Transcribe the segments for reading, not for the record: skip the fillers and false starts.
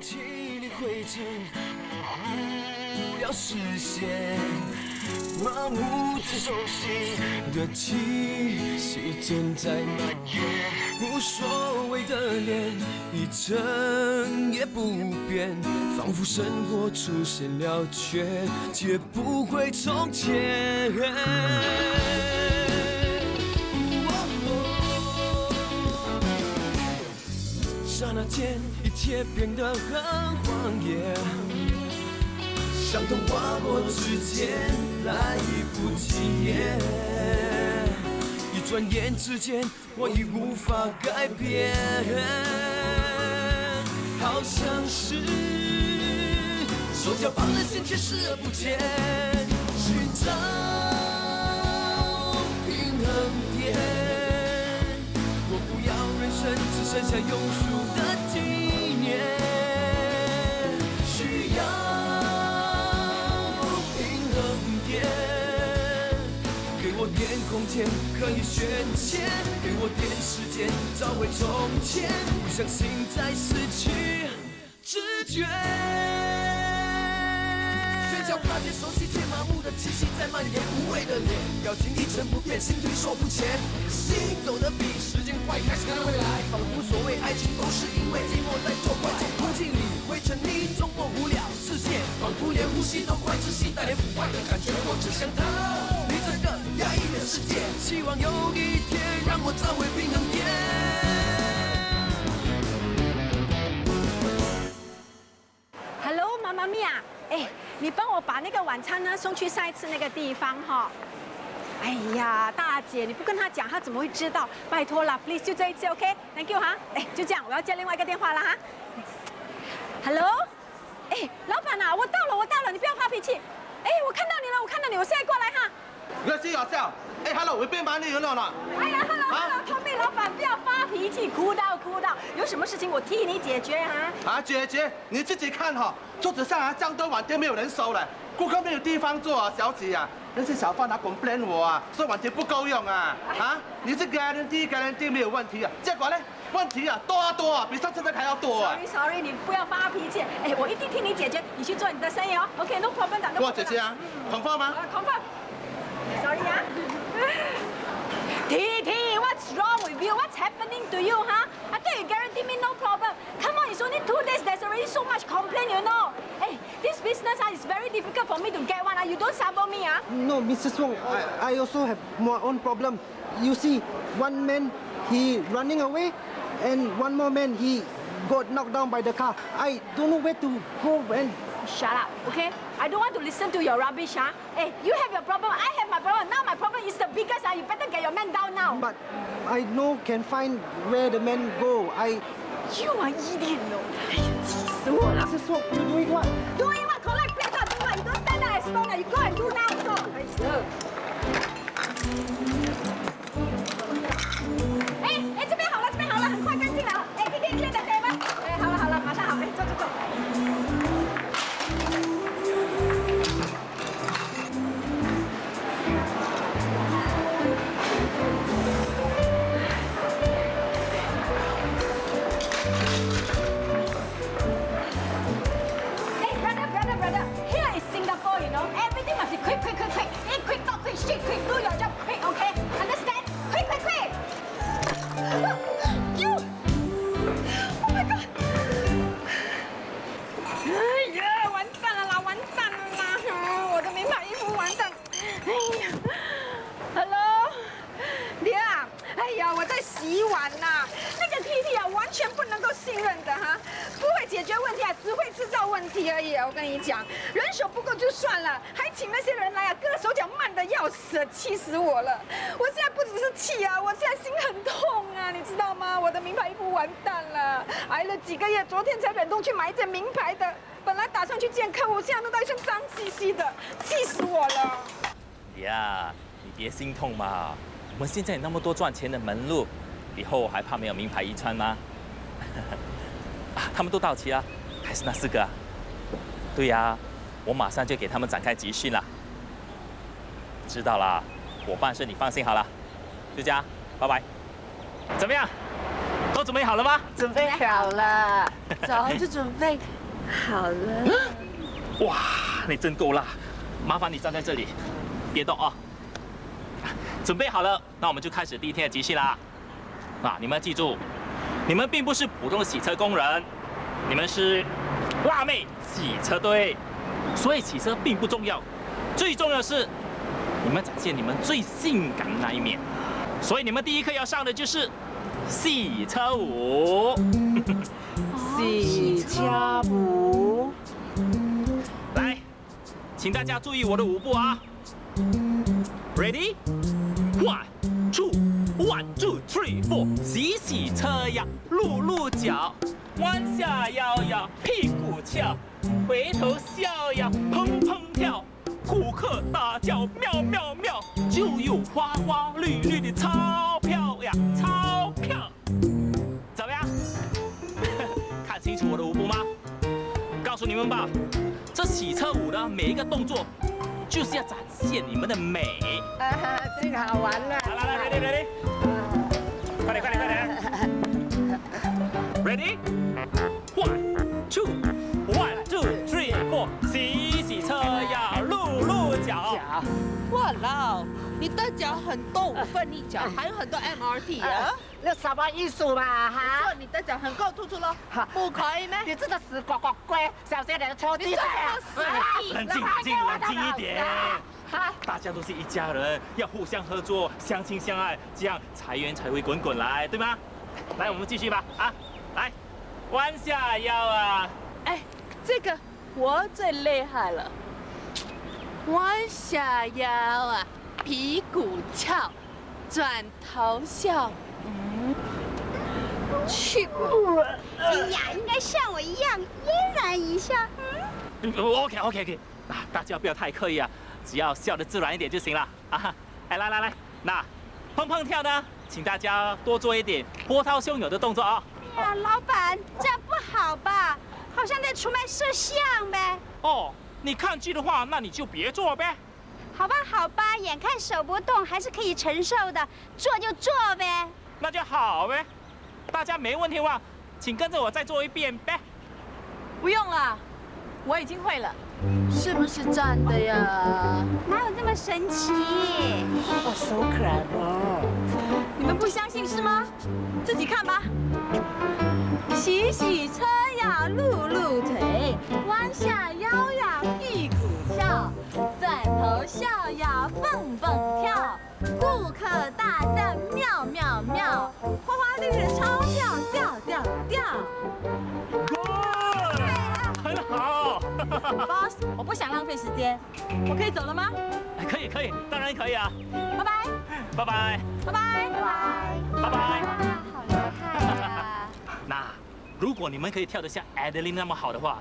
气里灰尘不要实现，麻木着熟悉的气息正在蔓延，无所谓的脸一成也不变，仿佛生活出现了缺，绝不会从前。刹那间，一切变得很荒野，伤痛划过指尖，来不及耶。一转眼之间，我已无法改变，好像是手脚绑了线，却视而不见，寻找平衡点。我不要人生只剩下庸俗的纪念，需要平衡点，给我点空间可以宣泄，给我点时间找回从前，不相信再失去知觉。嘴角挂着熟悉却麻木的气息在蔓延，无谓的脸，表情一成不变，心推手不前，心走得比时间快，开始看未来，仿佛所谓爱情都是因为寂寞在作怪。空气里会沉溺中或无聊视线，仿佛连呼吸都快窒息，带点腐坏的感觉，我只想逃离这个压抑的世界，希望有一天让我找回平衡点。Hello， 妈妈咪呀，哎，你帮我把那个晚餐呢送去上一次那个地方哈。哎呀，大姐，你不跟他讲，他怎么会知道？拜托啦 ，please 就这一次 ，OK？Thank you 哈。哎，就这样，我要接另外一个电话了哈。Hello， 哎，老板啊，我到了，你不要发脾气。哎，我看到你了，我现在过来哈。有事有笑，哎 ，hello， 我变忙你了呢。哎呀 ，hello，Tommy 老板，不要发脾气，哭到，有什么事情我替你解决哈。解决，你自己看哈，桌子上这样多碗碟没有人收了，顾客没有地方坐啊，小姐啊，那些小贩complain我啊，说碗碟不够用啊，你是 guarantee 没有问题啊，结果呢？问题啊多啊，比上次还要多啊 ！Sorry， 你不要发脾气。哎，我一定替你解决，你去做你的生意哦。OK，no problem， 打个。我姐姐啊，confirm 吗？confirm。Sorry 啊。T, what's wrong with you? What's happening to you, huh? I thought you guarantee me no problem. Come on, it's only 2 days. There's already so much complaint, you know. Hey, this business is very difficult for me to get one. You don't sabo me, huh? No, Mrs. Wong, I also have my own problem. You see, one man, he running away, and one more man, he got knocked down by the car. I don't know where to go and... Shut up, okay? I don't want to listen to your rubbish, huh? Hey, you have your problem, I have my problem. Now my problem is the biggest, huh? You better get your man down now. But I know can find where the man go. You are idiot, no? 哎呀，气死我了 Mrs. Wong, you doing what? Doing what? Collect plates, do what? You don't stand there and stone, you go and do now, so. 哎，这边好了，很快干净了。哎，今天的 table。哎，好了，马上好，哎，走。Brother, here is Singapore, you know. Everything must be quick. Eat quick, talk quick, shit quick, do your job quick, okay? Understand? Quick. You! Oh my god! 哎呀，完蛋了啦！我的名牌衣服完蛋！哎呀 ，Hello， 爹啊！哎呀，我在洗碗呐。那个 T 啊，完全不能够信任的哈，不会解决问题啊，只会制造问题而已。我跟你讲，人手不够就算了，还请那些人来啊，割手脚慢的要死，气死我了！我现在不只是气啊，我现在心很痛啊，你知道吗？我的名牌衣服完蛋了，挨了几个月，昨天才忍痛去买一件名牌的，本来打算去见客户，现在弄到一身脏兮兮的，气死我了！呀，你别心痛嘛，我们现在有那么多赚钱的门路，以后还怕没有名牌衣穿吗？他们都到齐了，还是那4个啊？对呀，我马上就给他们展开集训了。知道啦，我办事你放心好了。就这样，拜拜。怎么样？都都准备好了吗？准备好了，早就准备好了。哇，你真够辣！麻烦你站在这里，别动啊！准备好了，那我们就开始第一天的集训啦。你们记住，你们并不是普通的洗车工人，你们是辣妹洗车队，所以洗车并不重要，最重要的是你们展现你们最性感的那一面。所以你们第一课要上的就是洗车舞。洗车舞。来，请大家注意我的舞步啊 ！Ready? 1, 2, 1, 2, 3, 4， 洗车呀，露脚，弯下腰呀，屁股翘，回头笑呀，砰砰跳，顾客大叫妙妙妙，就有花花绿绿的钞票呀，钞票。怎么样？看清楚我的舞步吗？告诉你们吧，这洗车舞的每一个动作，就是要展现你们的美。真好玩了。来 ，ready， 快点 ，ready， 1, 2, 1, 2, 3, 4， 洗车呀，露脚。哇啦，你的脚很多五分一脚，还有很多 MRT 啊！那什么艺术嘛哈？说你的脚很够突出咯，不可以咩？你这个死呱呱龟，小心点抽你筋！这个冷静一点。大家都是一家人，要互相合作，相亲相爱，这样财源才会滚滚来，对吗？来，我们继续吧，来，弯下腰啊！哎，这个我最厉害了，弯下腰啊，屁股翘，转头笑，去滚！哎呀，应该像我一样嫣然一笑。OK， 大家不要太刻意啊，只要笑得自然一点就行了啊！来，那砰砰跳呢，请大家多做一点波涛汹涌的动作啊！哎呀，老板，这样不好吧？好像在出卖摄像呗。哦，你抗拒的话，那你就别做呗。好吧，眼看手不动还是可以承受的，做就做呗。那就好呗，大家没问题的话，请跟着我再做一遍呗。不用了，我已经会了。是不是真的呀？哪有这么神奇？哦，so clever！你们不相信是吗？自己看吧。洗车呀，露腿，弯下腰呀，屁股翘，转头笑呀，蹦跳，顾客大赞妙妙妙，花花绿绿的钞票掉。很好。Boss， 我不想浪费时间，我可以走了吗？可以，当然可以啊。拜拜。拜拜。好厉害啊！那如果你们可以跳得像 Adeline 那么好的话，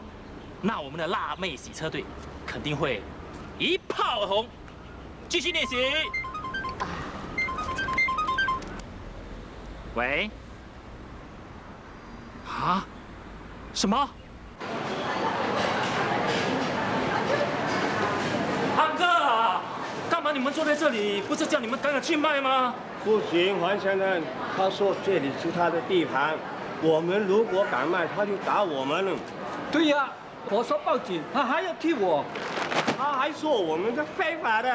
那我们的辣妹洗车队肯定会一炮而红。继续练习。喂？啊？什么？安哥，干嘛你们坐在这里？不是叫你们赶紧去卖吗？不行，黄先生，他说这里是他的地盘，我们如果敢卖，他就打我们了。对呀，我说报警，他还要踢我，他还说我们是非法的。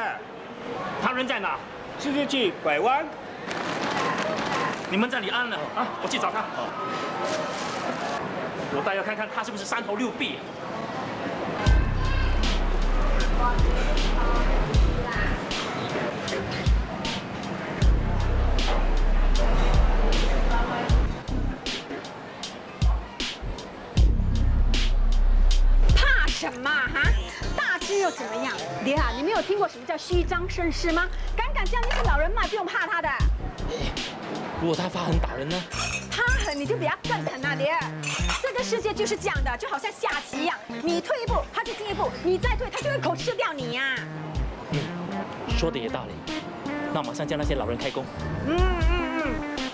他人在哪？直接去拐弯。你们这里安了啊，我去找他。我倒要看看他是不是三头六臂。怕什么哈？大只又怎么样？爹啊，你没有听过什么叫虚张声势吗？敢将那些老人卖，不用怕他的。如果他发狠打人呢？他狠你就比他更狠啊，爹！这个世界就是这样的，就好像下棋一样，你退一步他就进一步，你再退他就一口吃掉你呀。说的也道理，那我马上叫那些老人开工。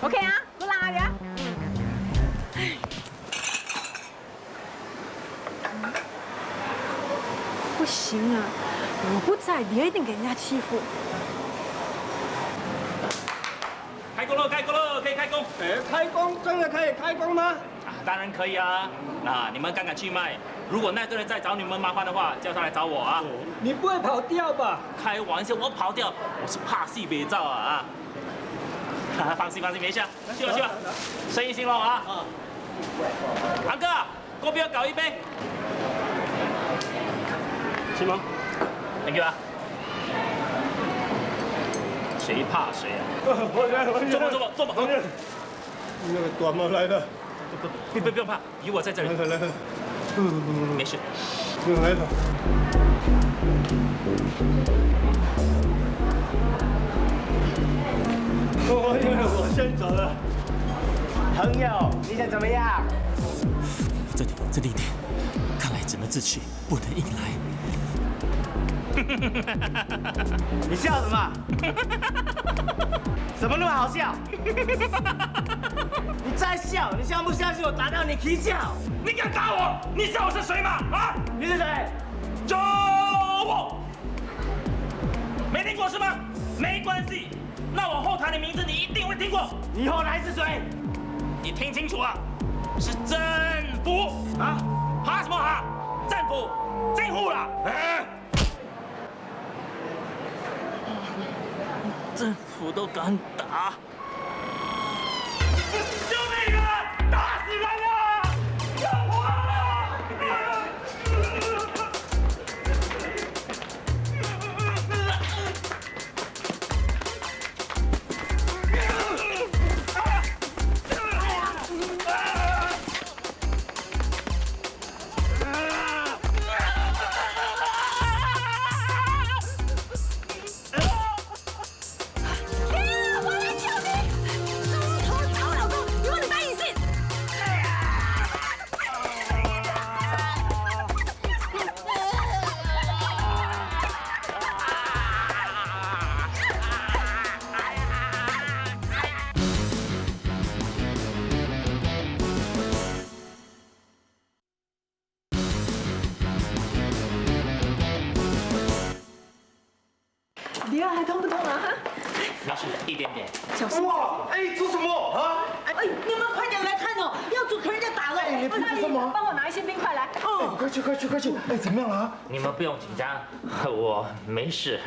OK 啊，不拉呀。不行啊，我不在，爹一定给人家欺负。开工喽，可以开工工。开工真的可以开工吗？当然可以啊。那你们赶快去卖。如果那个人再找你们麻烦的话，叫他来找我啊。你不会跑掉吧？开玩笑，我跑掉，我是怕戏别照啊。放心，没事，去吧，生意兴隆啊！堂哥，过边搞一杯。是吗 ？Thank you 啊。谁怕谁啊？坐吧。那个短毛来的。不用怕，有我在这里。来，没事。来了。我先走了。朋友，你想怎么样？这里一点，看来只能自取，不能硬来。你笑什么？怎么那么好笑？你再笑，你相不相信我打到你啼笑？你敢打我？你知道我是谁吗？啊？你是谁？周我。没听过是吗？没关系，那我后台的名字你一定会听过。你后台是谁？你听清楚啊，是政府啊！哈什么哈？政府进户了。政府都敢打，救命啊！打死人了！救我啊！你要还痛不痛啊？哈？那是一点点。小心！哇，哎，做什么啊？哎，你们快点来看哦，要主人家打了。你做什么？帮我拿一些冰块来。哦，快去！哎，怎么样啊？你们不用紧张，我没事。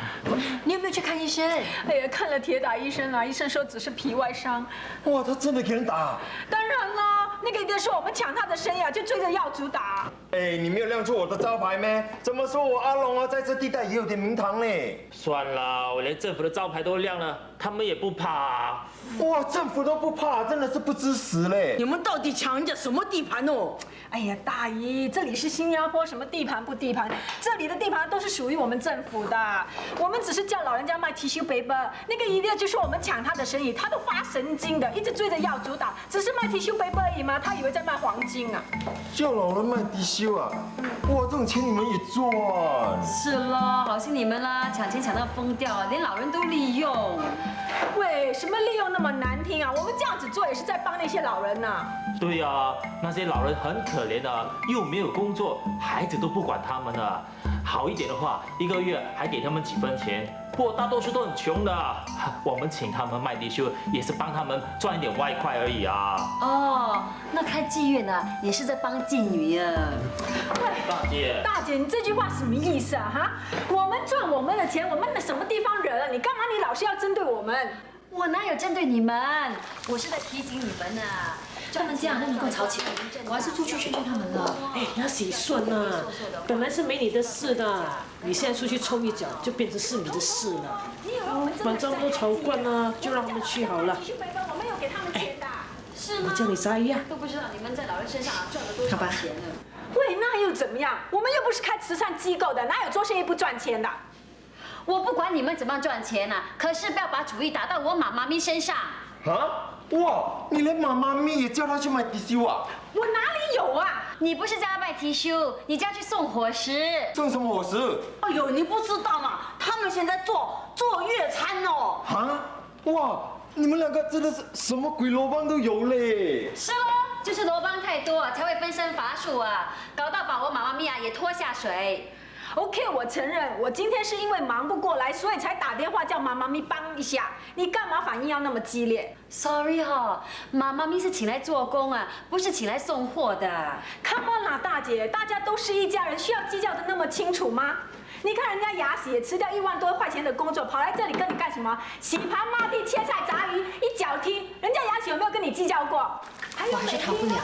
你有没有去看医生？哎呀，看了铁打医生啊，医生说只是皮外伤。哇，他真的给人打？当然啦，那个一定是我们抢他的生意啊，就追着耀祖打。哎，你没有亮出我的招牌咩？怎么说我阿龙啊，在这地带也有点名堂嘞。算了，我连政府的招牌都亮了，他们也不怕。哇，政府都不怕，真的是不知死嘞！你们到底抢人家什么地盘哦？哎呀，大姨，这里是新加坡，什么地盘不地盘？这里的地盘都是属于我们政府的，我们只是叫老人家卖 tissue paper， 那个一定就说我们抢他的生意，他都发神经的，一直追着耀祖打，只是卖 tissue paper 而已嘛，他以为在卖黄金啊。叫老人卖低修啊！哇，这种钱你们也赚？是咯，好心你们啦，抢钱抢到疯掉，连老人都利用。喂，什么利用那么难听啊？我们这样子做也是在帮那些老人呐。对呀，那些老人很可怜的，又没有工作，孩子都不管他们的。好一点的话，一个月还给他们几分钱。不过大多数都很穷的，我们请他们卖地修，也是帮他们赚一点外快而已啊。哦，那开妓院啊，也是在帮妓女啊。大姐，你这句话什么意思啊？哈，我们赚我们的钱，我们的什么地方惹了你？干嘛你老是要针对我们？我哪有针对你们？我是在提醒你们呢。他们这样，那你给我吵起来，我还是出去劝劝他们了。哎，那谁顺啊？本来是没你的事的，你现在出去冲一脚，就变成是你的事了。反正都吵惯了，就让他们去好了。我们有给他们钱的。是吗？我叫你啥样？都不知道你们在老人身上赚了多少钱呢？喂，那又怎么样？我们又不是开慈善机构的，哪有做生意不赚钱的？我不管你们怎么赚钱啊，可是不要把主意打到我妈妈咪身上。啊？哇，你连妈妈咪也叫她去买低修啊？我哪里有啊？你不是叫她卖 T 恤，你叫她去送伙食。送什么伙食？哎呦，你不知道嘛？他们现在做月餐哦。啊？哇，你们两个真的是什么鬼罗帮都有嘞。是咯，就是罗帮太多才会分身乏术啊，搞到把我妈妈咪啊也拖下水。OK， 我承认，我今天是因为忙不过来，所以才打电话叫妈妈咪帮一下。你干嘛反应要那么激烈 ？Sorry 哈，妈妈咪是请来做工啊，不是请来送货的。Come on 啦，大姐，大家都是一家人，需要计较的那么清楚吗？你看人家雅喜也辞掉1万多块钱的工作，跑来这里跟你干什么？洗盘抹地、切菜、炸鱼，一脚踢。人家雅喜有没有跟你计较过？还有美丽呢？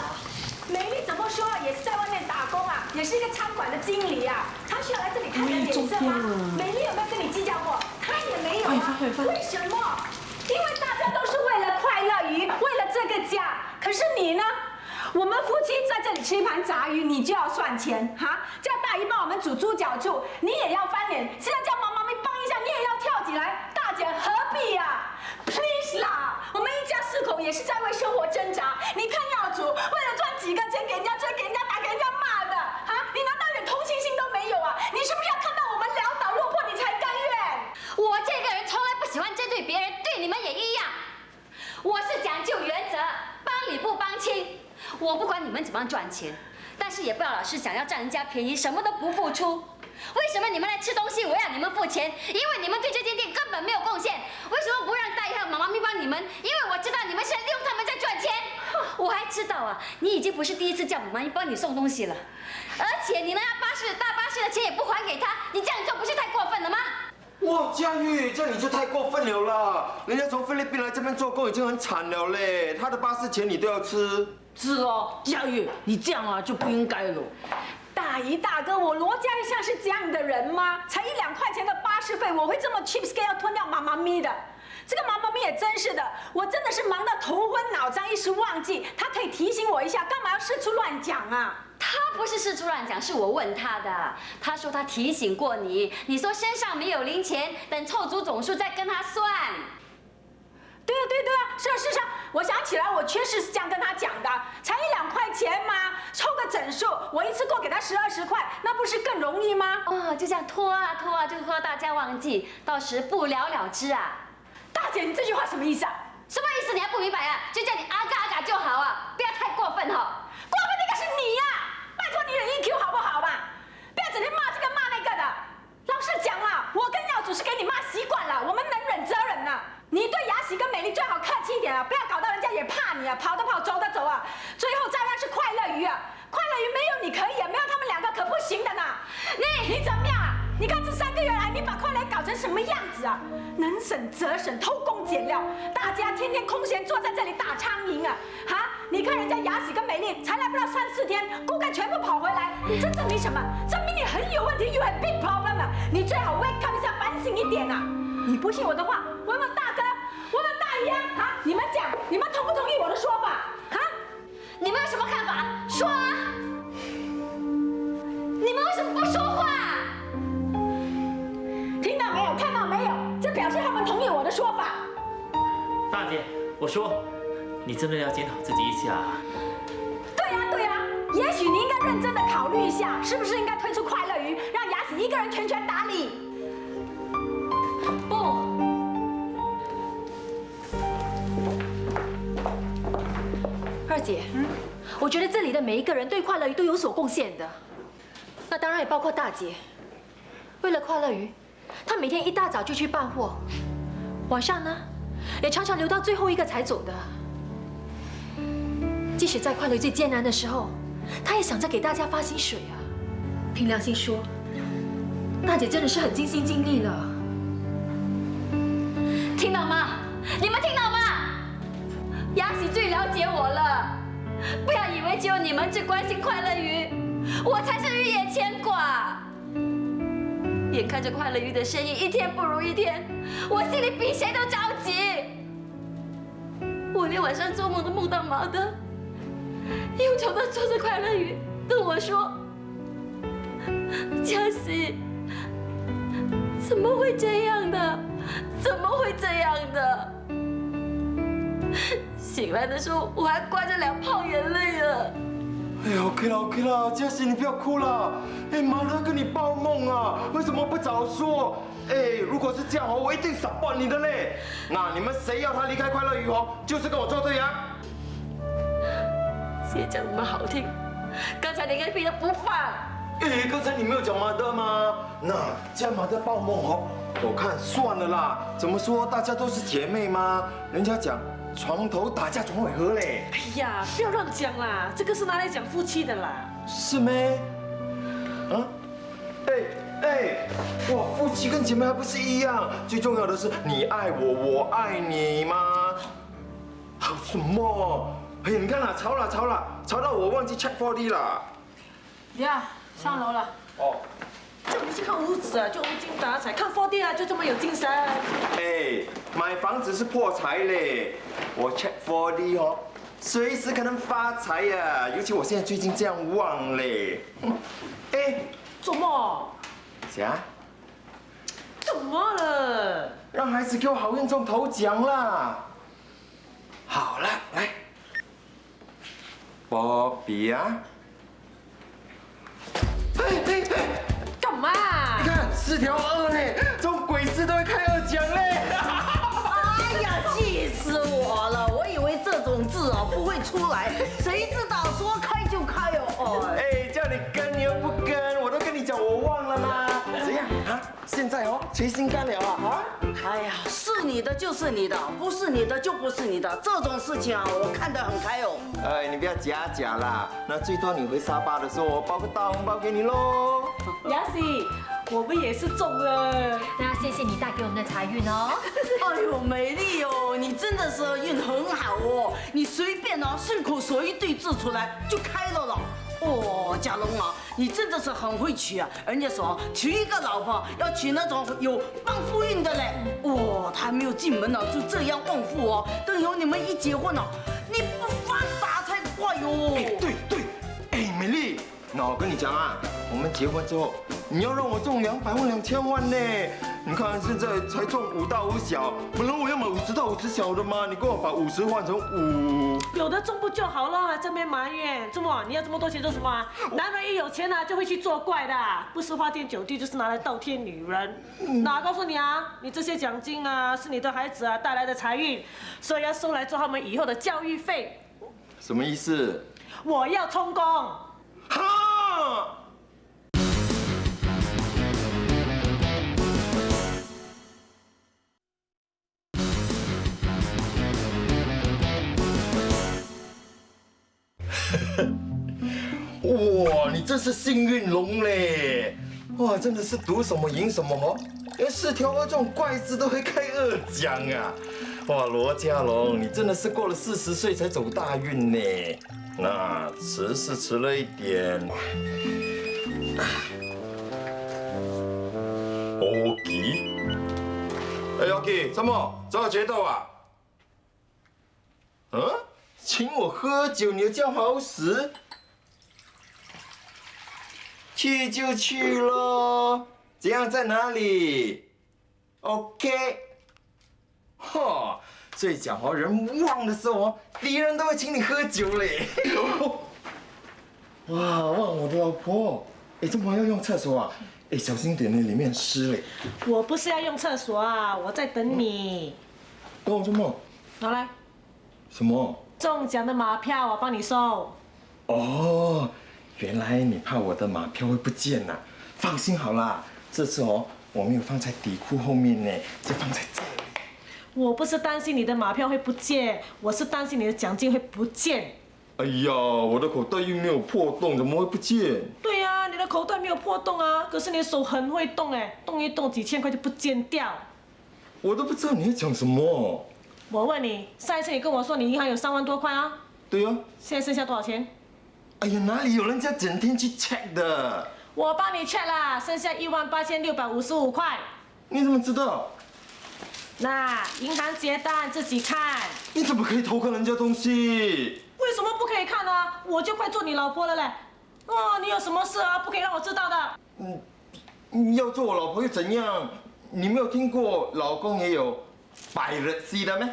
美丽怎么说啊，也是在外面打工啊，也是一个餐馆的经理啊，她需要来这里看人脸色吗？美丽有没有跟你计较过？她也没有啊。为什么？因为大家都是为了快乐鱼，为了这个家。可是你呢？我们夫妻在这里吃一盘炸鱼，你就要算钱哈？叫大姨帮我们煮猪脚醋，你也要翻脸。现在叫妈妈咪帮一下，你也要跳起来。大姐何必呀 ？Please 啦，我们一家4口也是在为生活挣扎。你看耀祖为了赚几个钱，给人家追，给人家打，给人家骂的啊！你难道一点同情心都没有啊？你是不是要看到我们潦倒落魄，你才甘愿？我这个人从来不喜欢针对别人，对你们也一样。我是讲究原则，帮理不帮亲。我不管你们怎么样赚钱，但是也不要老是想要占人家便宜，什么都不付出。为什么你们来吃东西，我要你们付钱？因为你们对这间店根本没有贡献。为什么不让大姨还有妈妈咪帮你们？因为我知道你们是在利用他们在赚钱。我还知道啊，你已经不是第一次叫妈妈咪帮你送东西了，而且你那大巴士的钱也不还给他，你这样做不是太过分了吗？哇，佳玉，这样你就太过分了啦！人家从菲律宾来这边做工已经很惨了嘞，他的巴士钱你都要吃。是哦，佳玉，你这样啊就不应该了。大姨大哥，我罗家玉像是这样的人吗？才1、2块钱的巴士费，我会这么 cheapskate 要吞掉妈妈咪的？这个妈妈咪也真是的，我真的是忙到头昏脑胀，一时忘记。她可以提醒我一下，干嘛要四处乱讲啊？他不是四处乱讲，是我问他的。他说他提醒过你，你说身上没有零钱，等凑足总数再跟他算。对啊，是啊，我想起来，我确实是这样跟他讲的，才1、2块钱嘛，凑个整数，我一次过给他10、20块，那不是更容易吗？哦，就这样拖啊，就拖到大家忘记，到时不了了之啊。大姐，你这句话什么意思啊？什么意思？你还不明白啊？就叫你阿嘎就好啊，不要太过分哈。过分那个是你呀，拜托你的 EQ 好不好嘛？不要整天骂这个骂那个的。老实讲啊，我跟耀祖是给你骂习惯了，我们能忍则忍呐。你对雅喜跟美丽最好客气一点啊，不要搞到人家也怕你啊，跑的跑，走的走啊。最后炸弹是快乐鱼啊，快乐鱼没有你可以啊，没有他们2个可不行的呢。你怎么样啊？你看这3个月来，你把快乐搞成什么样子啊？能省则省，偷工减料，大家天天空闲坐在这里打苍蝇啊！哈，你看人家雅喜跟美丽才来不到3、4天，骨干全部跑回来，这证明什么？证明你很有问题 ，you have big problem 啊！你最好 wake up 一下，反省一点啊！你不信我的话，问问大哥，问问大姨啊！哈，你们讲，你们同不同意我的说法？哈，你们有什么看法？说啊！你们为什么不说话？听到没有？看到没有？这表示他们同意我的说法。大姐，我说，你真的要检讨自己一下。对呀，也许你应该认真的考虑一下，是不是应该推出快乐鱼，让雅喜一个人全权打理？不，二姐，我觉得这里的每一个人对快乐鱼都有所贡献的，那当然也包括大姐。为了快乐鱼，她每天一大早就去办货，晚上呢，也常常留到最后一个才走的。即使在快乐鱼最艰难的时候，她也想着给大家发薪水啊。凭良心说，大姐真的是很尽心尽力了。听到吗？你们听到吗？雅喜最了解我了，不要以为只有你们最关心快乐鱼，我才是日夜牵挂。眼看着快乐鱼的生意一天不如一天，我心里比谁都着急。我连晚上做梦都梦到毛的，忧愁的坐着快乐鱼，跟我说：“嘉喜，怎么会这样的？怎么会这样的？”醒来的时候，我还挂着2泡眼泪了。哎呀 ，OK 了，嘉喜，你不要哭了。哎，马乐跟你报梦啊，为什么不早说？哎，如果是这样哦，我一定support你的嘞。那你们谁要他离开快乐鱼哦，就是跟我作对啊。谁讲那么好听？刚才连个屁都不放。哎，刚才你没有讲马乐吗？那加码的报梦哦，我看算了啦。怎么说，大家都是姐妹嘛。人家讲床头打架床尾和嘞。哎呀，不要乱讲啦，这个是拿来讲夫妻的啦。是咩？啊？哇，夫妻跟姐妹还不是一样？最重要的是你爱我，我爱你吗？好什么？哎呀，你看啦，吵到我忘记 check 4D 了。呀，上楼了。哦。叫你去看屋子啊，就无精打采；看4D 啊，就这么有精神。哎，买房子是破财嘞，我 check 4D 哦，随时可能发财呀。尤其我现在最近这样旺嘞。哎，做梦？啥？怎么了？让孩子给我好运中头奖啦！好了，来，波比啊！干嘛？你看4条2呢，这种鬼事都会开2奖嘞！哎呀，气死我了！我以为这种字啊不会出来，谁知道说开就开哦！哎，叫你跟你又不跟，我都跟你讲我忘了啦。怎样啊？现在哦，谁心肝了啊？哎呀，是你的就是你的，不是你的就不是你的，这种事情啊，我看得很开哦。哎，你不要假啦，那最多你回沙巴的时候，我包个大红包给你喽。雅喜，我们也是中了。那谢谢你带给我们的财运哦。哎呦，美丽哦，你真的是运很好哦，你随便哦，顺口说一对字出来就开了了。哦，嘉龙啊，你真的是很会娶啊！人家说娶一个老婆要娶那种有旺夫运的嘞。哦，他还没有进门呢，就这样旺夫哦。等以后你们一结婚哦，你不发达才怪哟。对，哎，美丽，那我跟你讲啊，我们结婚之后，你要让我中200万、2000万呢。你看现在才中5大5小，本来我要买50大50小的嘛，你给我把50换成5。有的中不就好了，还在那边埋怨？怎么？你要这么多钱做什么啊？男人一有钱啊，就会去作怪的，不是花天酒地，就是拿来倒贴女人。哪告诉你啊？你这些奖金啊，是你的孩子啊带来的财运，所以要收来做他们以后的教育费。什么意思？我要充公。哈！哇，你真是幸运龙嘞！哇，真的是赌什么赢什么哦，连4条2这种怪字都会开2奖啊！哇，罗家龙，你真的是过了40岁才走大运呢。那迟是迟了一点。OK， 哎 ，OK， 怎么找我决斗啊？嗯？请我喝酒，你又叫好死？去就去咯，怎样在哪里 ？OK， 哈，所以讲哦，人旺的时候哦，敌人都会请你喝酒嘞。哇，旺我的老婆，哎，这么还要用厕所啊？哎，小心点呢，里面湿嘞。我不是要用厕所啊，我在等你。等我什么？拿来。什么？中奖的马票，我帮你收。哦。原来你怕我的马票会不见呐？放心好啦，这次哦，我没有放在底裤后面呢，就放在这里。我不是担心你的马票会不见，我是担心你的奖金会不见。哎呀，我的口袋又没有破洞，怎么会不见？对呀，你的口袋没有破洞啊，可是你的手很会动哎，动一动几千块就不见掉。我都不知道你在讲什么。我问你，上一次你跟我说你银行有3万多块啊？对呀。现在剩下多少钱？哎呀，哪里有人家整天去 check 的？我帮你 check 啦，剩下18655块。你怎么知道？那银行结单自己看。你怎么可以偷看人家东西？为什么不可以看呢？我就快做你老婆了嘞。哦，你有什么事啊？不可以让我知道的。你要做我老婆又怎样？你没有听过老公也有privacy的咩？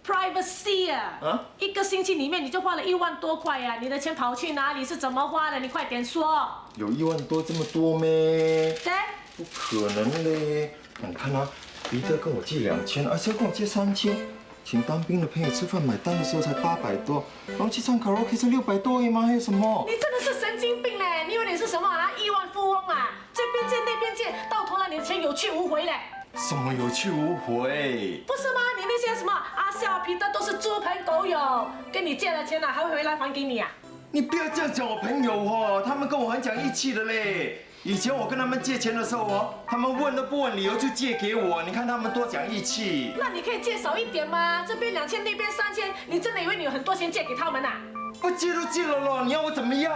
privacy 啊！一个星期里面你就花了1万多块呀！你的钱跑去哪里？是怎么花的？你快点说。有1万多这么多咩？对。不可能嘞！你看啊，彼得跟我借2000，阿肖跟我借3000，请当兵的朋友吃饭买单的时候才800多，然后去唱卡拉 OK 才600多而已吗？还有什么？你真的是神经病嘞！你以为你是什么啊？亿万富翁啊？这边借那边借，到头来你的钱有去无回嘞。什么有去无回？不是吗？你那些什么阿笑、皮特都是猪朋狗友，跟你借了钱还会回来还给你啊？你不要这样讲我朋友哦，他们跟我很讲义气的嘞。以前我跟他们借钱的时候哦，他们问都不问理由就借给我，你看他们多讲义气。那你可以借少一点吗？这边2000，那边3000，你真的以为你有很多钱借给他们啊？我借都借了咯，你要我怎么样？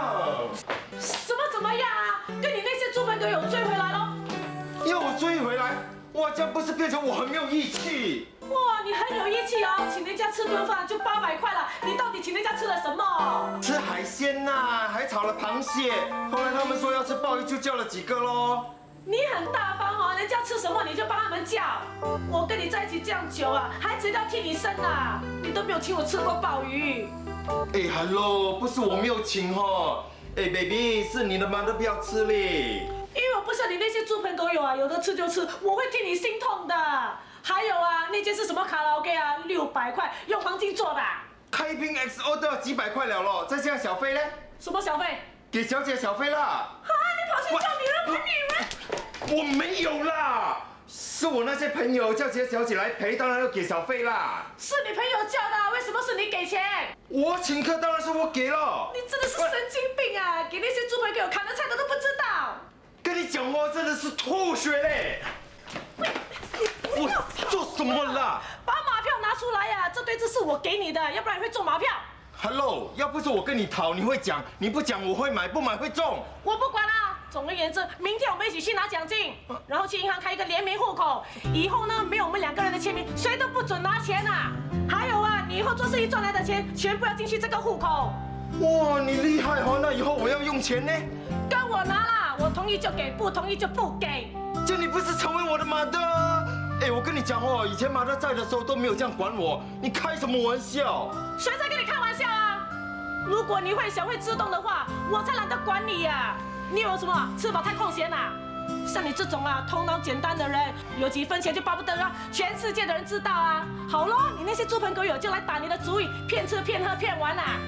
什么怎么样啊？跟你那些猪朋狗友追回来咯？要我追回来？哇，这样不是变成我很没有义气？哇，你很有义气哦，请人家吃顿饭就800块了，你到底请人家吃了什么？吃海鲜呐，还炒了螃蟹。后来他们说要吃鲍鱼，就叫了几个咯。你很大方哦，人家吃什么你就帮他们叫。我跟你在一起这样久啊，孩子都要替你生啊，你都没有请我吃过鲍鱼。哎 ，hello， 不是我没有请哦，哎 ，baby， 是你的嘛都不要吃嘞。因为我不像你那些猪朋狗友啊，有的吃就吃，我会替你心痛的。还有啊，那间是什么卡拉 OK 啊，600块，用黄金做的。开瓶 XO 都要几百块了咯，再加小费呢？什么小费？给小姐小费啦。啊，你跑去叫女人陪女人？我没有啦，是我那些朋友叫这些小姐来陪，当然要给小费啦。是你朋友叫的，为什么是你给钱？我请客当然是我给了。你真的是神经病啊！给那些猪朋狗友砍的菜的都不知道。跟你讲话真的是吐血嘞！我做什么啦？把马票拿出来呀！这堆字是我给你的，要不然你会中马票。Hello， 要不是我跟你讨，你会讲；你不讲，我会买，不买会中。我不管啦。总而言之，明天我们一起去拿奖金，然后去银行开一个联名户口。以后呢，没有我们2个人的签名，谁都不准拿钱啊！还有啊，你以后做生意赚来的钱，全部要进去这个户口。哇，你厉害哦！那以后我要用钱呢？跟我拿啦，我同意就给，不同意就不给。这你不是成为我的马的？哎，我跟你讲哦，以前马德在的时候都没有这样管我，你开什么玩笑？谁在跟你开玩笑啊？如果你会想会自动的话，我才懒得管你呀！你有什么吃饱太空闲啊？像你这种啊头脑简单的人，有几分钱就巴不得让全世界的人知道啊！好咯，你那些猪朋狗友就来打你的主意，骗吃骗喝骗玩啊！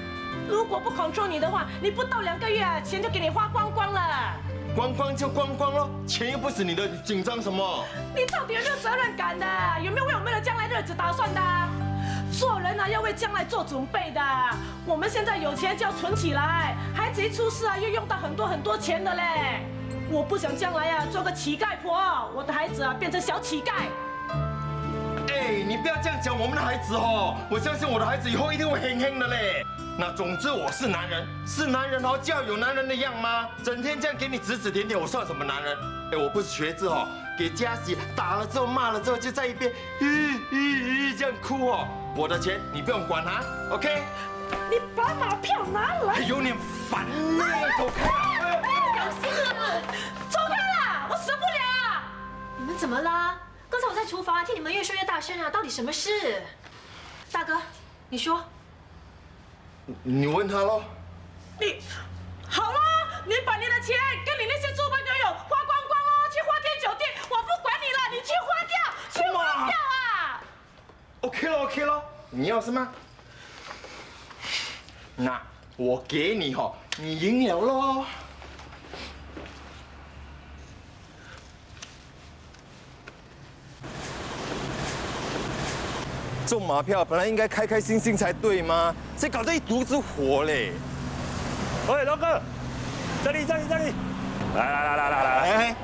如果不 control 你的话，你不到2个月啊，钱就给你花光光了。光光就光光咯，钱又不是你的，紧张什么？你到底有没有责任感的？有没有为我们的将来日子打算的？做人啊，要为将来做准备的。我们现在有钱就要存起来，孩子一出世啊，又用到很多钱的嘞。我不想将来啊做个乞丐婆，我的孩子啊变成小乞丐。哎，你不要这样讲我们的孩子哦，我相信我的孩子以后一定会很很的嘞。那总之我是男人，是男人哦，就要有男人的样吗？整天这样给你指指点点，我算什么男人？哎，我不是学字哦，给佳喜打了之后骂了之后就在一边这样哭哦。我的钱你不用管啊 ，OK？ 你把马票拿来。有点烦呢，走开啊！小心啊！走开啦，我死不了啊！你们怎么啦？刚才我在厨房听你们越说越大声啊，到底什么事？大哥，你说。你问他咯。你，好了，你把你的钱跟你那些猪朋狗友花光光哦，去花天酒地，我不管你了，你去花掉，去花掉啊 ！OK 了，你要是吗？那我给你哈，你赢了咯。中马票本来应该开开心心才对吗？谁搞得一肚子火嘞？喂，龙哥，这里，来，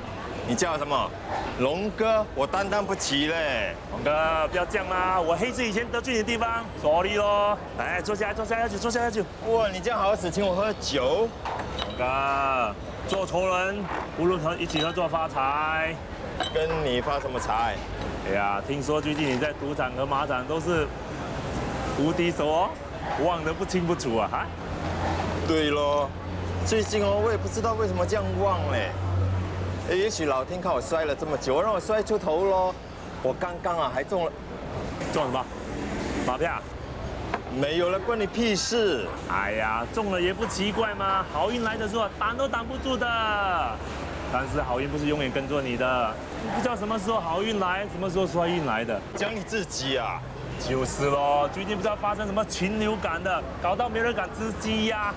你叫什么？龙哥，我担当不起嘞。龙哥，不要这样嘛，我黑子以前得罪你的地方，sorry咯。来，坐下，坐下去。哇，你这样好死请我喝酒。龙哥，做仇人不如一起合作发财。跟你发什么财？哎呀，听说最近你在赌场和马场都是无敌手哦，忘得不清不楚啊！哈。对咯，最近哦，我也不知道为什么这样忘嘞。也许老天看我摔了这么久，让我摔出头咯。我刚刚啊还中了什么？马票？没有了，关你屁事！哎呀，中了也不奇怪嘛，好运来的时候挡都挡不住的。但是好运不是永远跟着你的，你不知道什么时候好运来，什么时候衰运来的。讲你自己啊！就是咯，最近不知道发生什么禽流感的，搞到没人敢吃鸡呀。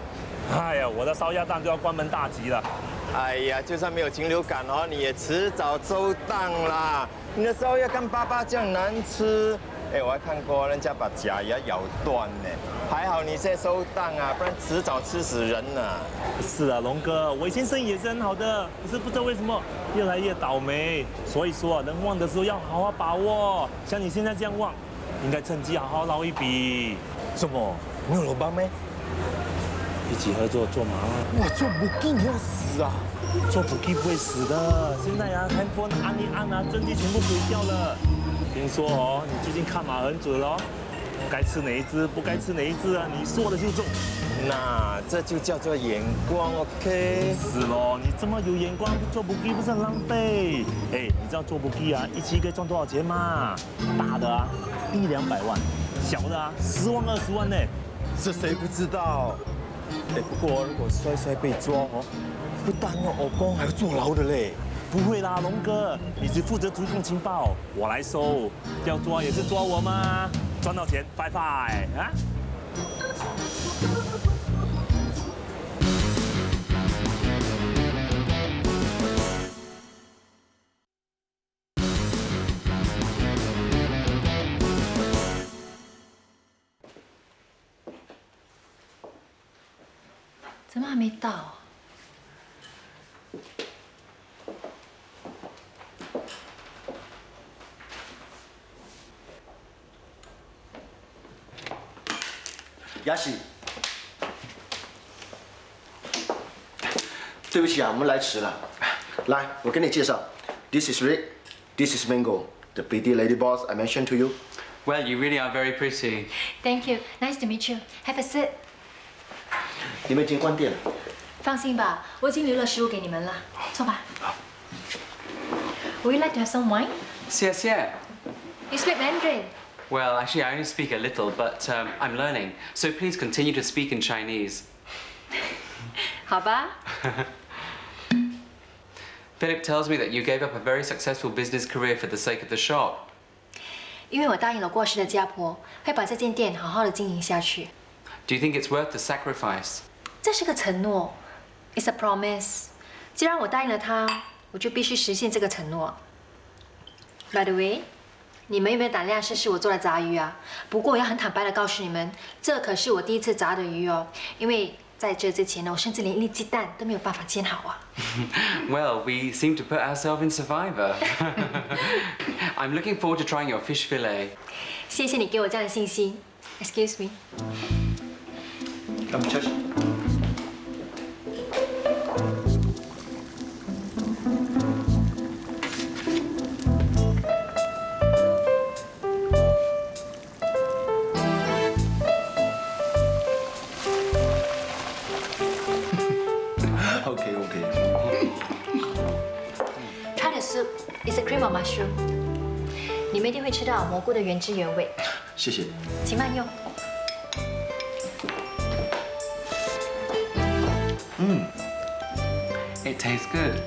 哎呀，我的烧鸭档就要关门大吉了。哎呀，就算没有禽流感哦，你也迟早收档啦。你的烧鸭跟粑粑这样难吃，哎，我还看过人家把假牙咬断呢。还好你现在收档啊，不然迟早吃死人了。是啊，龙哥，我以前生意也是很好的，可是不知道为什么越来越倒霉。所以说，能旺的时候要好好把握。像你现在这样旺，应该趁机好好捞一笔。什么？你有老板没？一起合作做嘛？哇，做不给你要死啊！做补给不会死的。现在啊，handphone按一按啊，证据全部毁掉了。听说哦，你最近看马很准哦，该吃哪一只，不该吃哪一只啊，你说的就中。那这就叫做眼光 ，OK？是咯，你这么有眼光，做补给不是很浪费？哎，你知道做补给啊，一期可以赚多少钱吗？大的啊，100-200万，小的啊，10万20万呢。这谁不知道？哎，不过如果帅帅被抓哦，不但要耳光，还要坐牢的嘞。不会啦，龙哥，你只负责提供情报，我来收。要抓也是抓我嘛，赚到钱拜拜啊！怎么还没到啊？雅喜，对不起啊，我们来迟了。来，我给你介绍 ，This is Rick, this is Mango, the pretty lady boss I mentioned to you. Well, you really are very pretty. Thank you. Nice to meet you. Have a seat. 你们已经关店了。放心吧，我已经留了食物给你们了。坐吧。Would you like to have some wine? Yes, yeah. You speak Mandarin. Well, actually, I only speak a little, but I'm learning. So please continue to speak in Chinese. 好吧。Philip tells me that you gave up a very successful business career for the sake of the shop. 因为我答应了过世的家婆，会把这间店好好的经营下去。Do you think it's worth the sacrifice? 这是个承诺 ，It's a promise。既然我答应了他，我就必须实现这个承诺。By the way， 你们有没有胆量试试我做的炸鱼啊？不过我要很坦白的告诉你们，这可是我第一次炸的鱼哦，因为在这之前呢，我甚至连一粒鸡蛋都没有办法煎好啊。Well, we seem to put ourselves in Survivor. I'm looking forward to trying your fish fillet. 谢谢你给我这样的信心。Excuse me. Come, Church. Okay. Try the soup. It's a cream of mushroom. 你们一定会吃到蘑菇的原汁原味。谢谢。请慢用。It tastes good.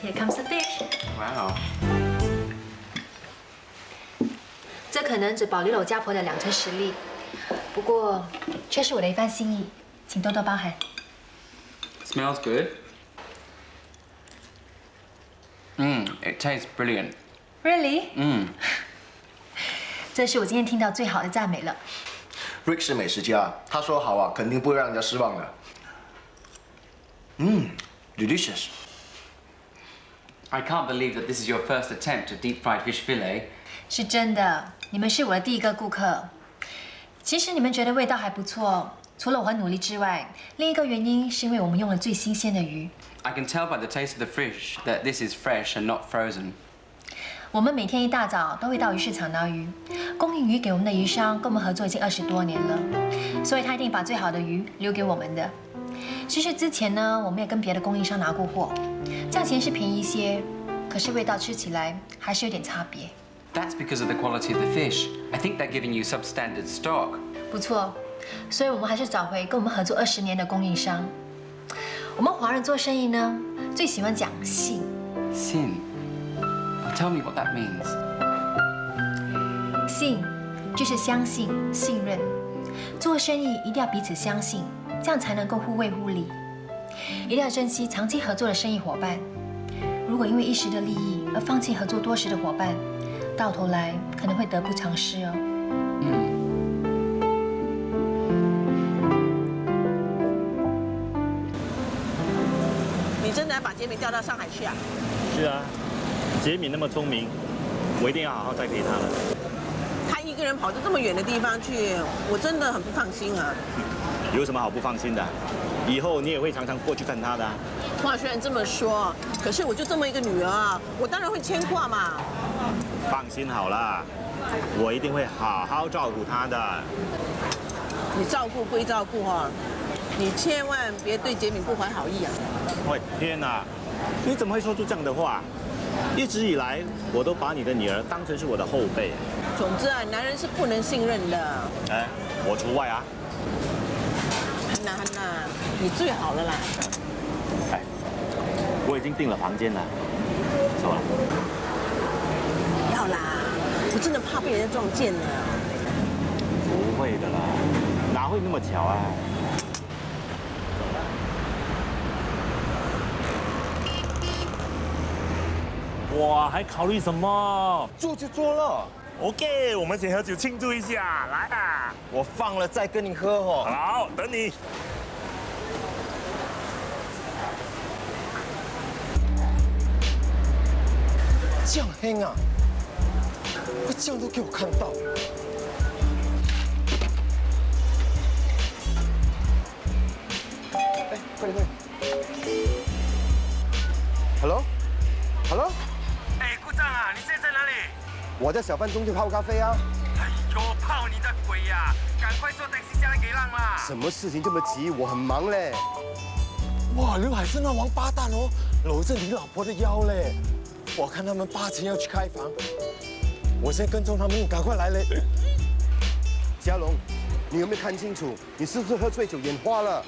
Here comes the fish. Wow. 这可能只保留了我家婆的2成实力，不过却是我的一番心意，请多多包涵。Smells good. It tastes brilliant. Really? 这是我今天听到最好的赞美了。Rick 是美食家，他说好啊，肯定不会让人家失望的。Delicious. I can't believe that this is your first attempt at deep-fried fish fillet. 是真的，你们是我的第一个顾客。其实你们觉得味道还不错，除了我很努力之外，另一个原因是因为我们用了最新鲜的鱼。I can tell by the taste of the fish that this is fresh and not frozen. 我们每天一大早都会到鱼市场拿鱼，供应鱼给我们的鱼商跟我们合作已经20多年了，所以他一定把最好的鱼留给我们的。其实之前呢，我们也跟别的供应商拿过货，价钱是便宜一些，可是味道吃起来还是有点差别。That's because of the quality of the fish. I think they're giving you substandard stock. 不错，所以我们还是找回跟我们合作20年的供应商。我们华人做生意呢，最喜欢讲信。信。Tell me what that means. 信就是相信、信任。做生意一定要彼此相信，这样才能够互惠互利。一定要珍惜长期合作的生意伙伴。如果因为一时的利益而放弃合作多时的伙伴，到头来可能会得不偿失哦。你真的要把杰敏调到上海去啊？是啊，杰敏那么聪明，我一定要好好栽培他了。他一个人跑到这么远的地方去，我真的很不放心啊。有什么好不放心的？以后你也会常常过去看他的啊。话虽然这么说，可是我就这么一个女儿啊，我当然会牵挂嘛。放心好了，我一定会好好照顾他的。你照顾归照顾哈，你千万别对杰敏不怀好意啊！喂，天哪，你怎么会说出这样的话？一直以来，我都把你的女儿当成是我的后辈。总之啊，男人是不能信任的。哎，我除外啊。汉娜，你最好了啦。哎，我已经订了房间了，走了。不要啦，我真的怕被人家撞见了。不会的啦，哪会那么巧啊？哇，还考虑什么？做就做了。OK， 我们先喝酒庆祝一下，来啊！我放了再跟你喝哦。好，等你。这样黑啊！这样都给我看到。哎，快点！Hello？ 哎，顾长啊，你现在在哪里？我在小贩中去泡咖啡啊。哎呦，泡你的鬼呀！赶快坐taxi下来给浪啦！什么事情这么急？我很忙嘞。哇，刘海是那王八蛋哦，搂着你老婆的腰嘞。我看他们8成要去开房，我先跟踪他们，赶快来嘞。嘉龙，你有没有看清楚？你是不是喝醉酒眼花了？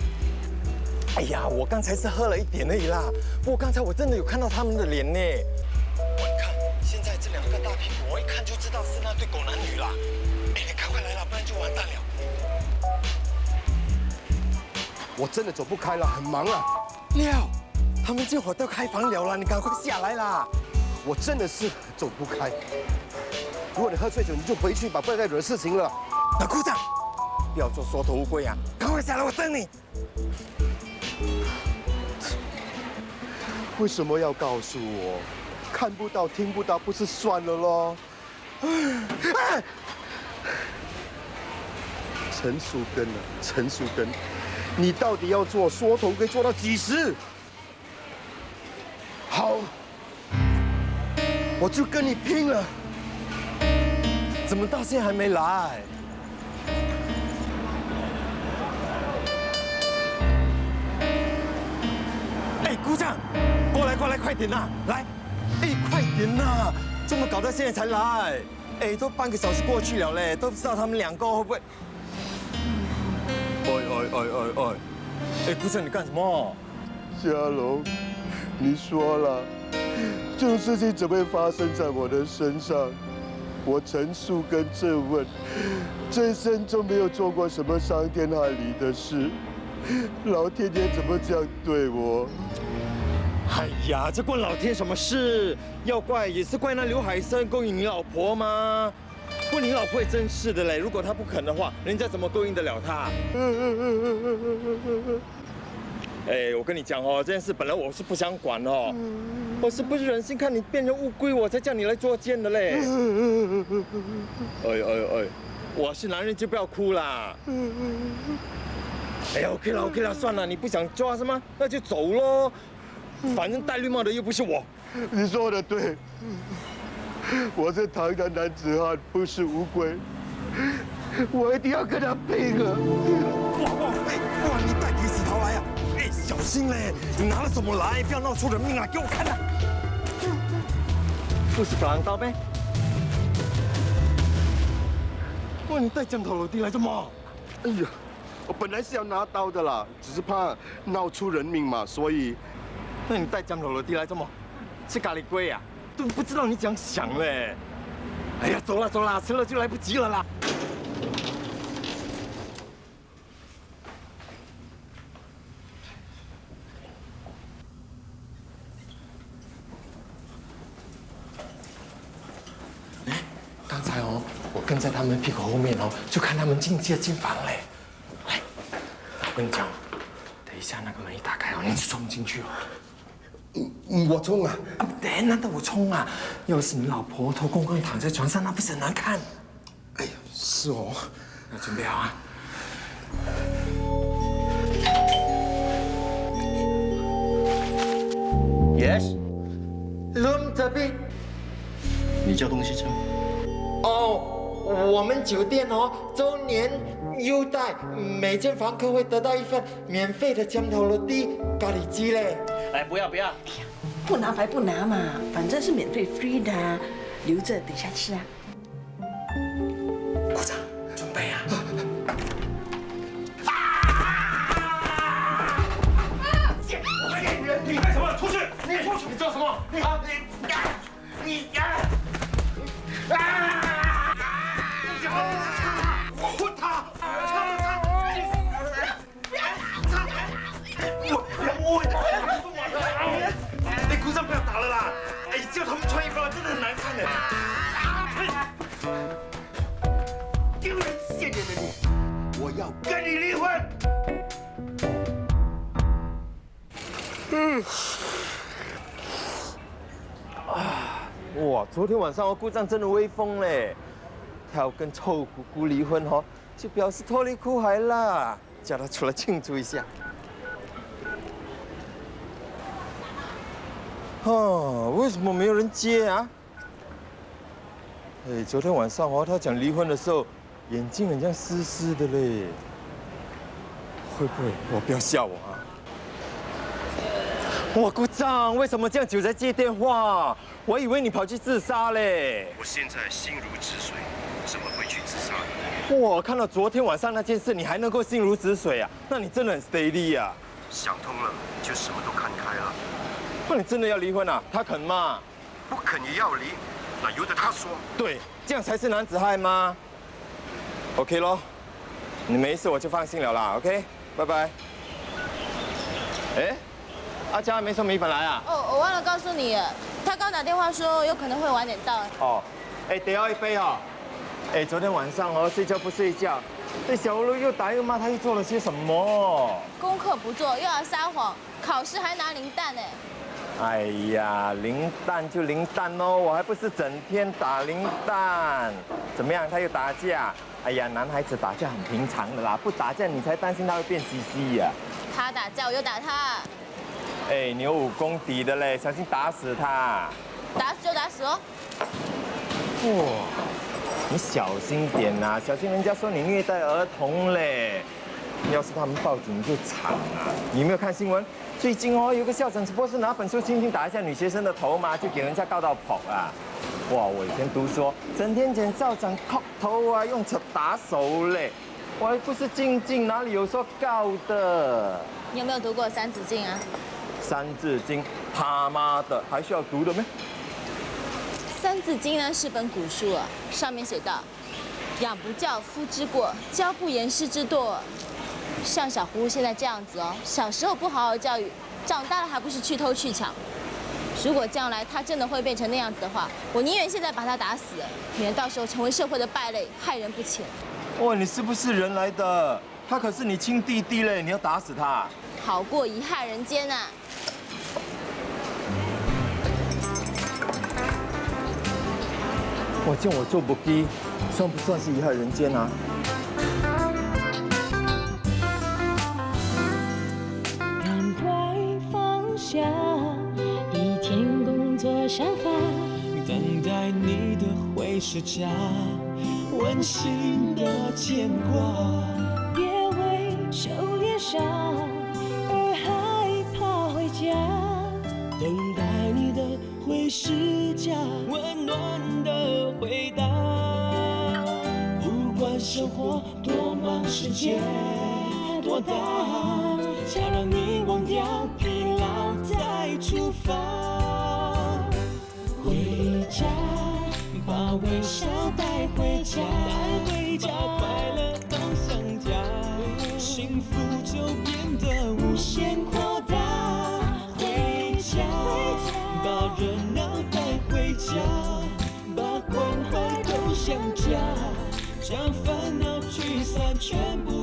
哎呀，我刚才是喝了一点而已啦。不过刚才我真的有看到他们的脸呢。我看现在这2个大屁股，我一看就知道是那对狗男女啦。哎，你赶快来啦，不然就完蛋了。我真的走不开了，很忙啊。廖，他们这会儿都开房了啦，你赶快下来啦。我真的是走不开。如果你喝醉酒，你就回去吧，不要再惹事情了。那姑丈，不要做缩头乌龟啊！赶快下来，我等你。为什么要告诉我？看不到、听不到，不是算了咯？哎，陈树根啊，陈树根，你到底要做缩头龟做到几时？好。我就跟你拼了！怎么到现在还没来？哎，姑丈，过来，快点呐！来，哎，快点呐！这么搞到现在才来？哎，都半个小时过去了嘞，都不知道他们2个会不会？哎，姑丈，你干什么？嘉龙，你说了。这种事情怎么会发生在我的身上？我陈树根质问，这一生中没有做过什么伤天害理的事，老天爷怎么这样对我？哎呀，这关老天什么事？要怪也是怪那刘海生勾引你老婆吗？不过你老婆也真是的嘞，如果她不肯的话，人家怎么勾引得了她？哎，我跟你讲哦，这件事本来我是不想管哦，我是不是忍心看你变成乌龟，我才叫你来捉奸的嘞？哎，我是男人就不要哭啦。哎呀 ，OK 了，算了，你不想抓是吗？那就走咯，反正戴绿帽的又不是我。你说的对，我是堂堂男子汉，不是乌龟，我一定要跟他拼了！哇，你带起石头来呀！哎，小心嘞！你拿了什么来？不要闹出人命来，给我看啊！不是短刀呗？哇，你带降头楼梯来干嘛？哎呀，我本来是要拿刀的啦，只是怕闹出人命嘛，所以……那你带降头楼梯来干嘛？是咖喱龟呀？都不知道你怎样想嘞！哎呀，走了走了，迟了就来不及了啦。刚才哦，我跟在他们屁股后面哦，就看他们进房嘞。来，我跟你讲，等一下那个门一打开哦，你就冲进去哦。我冲啊！等难道我冲啊？要是你老婆脱光光躺在床上，那不是很难看？哎呀，是哦。那准备好啊。Yes。Room 这边。你叫东西吃吗？哦，我们酒店哦，周年优待，每间房客会得到一份免费的姜头罗蒂咖喱鸡嘞。哎，不要不要，不拿白不拿嘛，反正是免费 free 的，留着等下吃啊。鼓掌，准备啊！你干什么？出去！你出去！你做什么？啊！你我混他！你鼓掌不要打了啦！哎，叫他们穿衣服了，真的很难看的。丢人现眼的你，我要跟你离婚。哇，昨天晚上哦，姑丈真的威风嘞！他要跟臭姑姑离婚哦，就表示脱离苦海啦，叫他出来庆祝一下。哦，为什么没有人接啊？哎，昨天晚上哦，他讲离婚的时候，眼睛很像湿湿的嘞。会不会？我不要吓我啊！哇，姑丈，为什么这样久才接电话？我以为你跑去自杀嘞！我现在心如止水，怎么会去自杀？哇，看到昨天晚上那件事，你还能够心如止水啊？那你真的很 steady 啊！想通了，就什么都看开了。那你真的要离婚啊？他肯吗？不肯也要离，那由得他说。对，这样才是男子汉吗 ？OK 咯，你没事我就放心了啦。OK， 拜拜。哎，阿佳没送米粉来啊？哦，我忘了告诉你了，他刚打电话说有可能会晚点到。哦，哎，得要一杯哈。哎，昨天晚上哦，睡觉不睡觉，这小鹿又打又骂，他又做了些什么？功课不做，又要撒谎，考试还拿零蛋呢。哎呀，零蛋就零蛋哦，我还不是整天打零蛋。怎么样？他又打架？哎呀，男孩子打架很平常的啦，不打架你才担心他会变西西呀。他打架我就打他。哎，你有武功底的嘞，小心打死他。打死就打死哦。哇，你小心点呐，小心人家说你虐待儿童嘞。要是他们报警就惨啊！你有没有看新闻？最近哦，有个校长只不过是拿本书轻轻打一下女学生的头嘛，就给人家告到跑啊！哇，我以前读书，整天捡校长扣头啊，用尺打手嘞，我还不是静静，哪里有说告的？你有没有读过《三字经》啊？《三字经》他妈的还需要读的咩？《三字经》呢是本古书啊，上面写道：“养不教，夫之过；教不严，师之惰。”像小葫芦现在这样子哦，小时候不好好教育，长大了还不是去偷去抢。如果将来他真的会变成那样子的话，我宁愿现在把他打死，免得到时候成为社会的败类，害人不浅。哇，你是不是人来的？他可是你亲弟弟嘞，你要打死他？好过贻害人间呐！哇，这样我做不低，算不算是贻害人间啊？赶快放下一天工作想法，等待你的回时家，温馨的牵挂。别为狩猎杀而害怕回家，等待你的回时家，温暖的回答。不管生活多忙，世界多大，想让你忘掉疲劳再出发。回家，把微笑带回家，把快乐都想家，幸福就变得无限扩大。回家，把热闹带回家，把关怀都想家，将烦恼聚散全部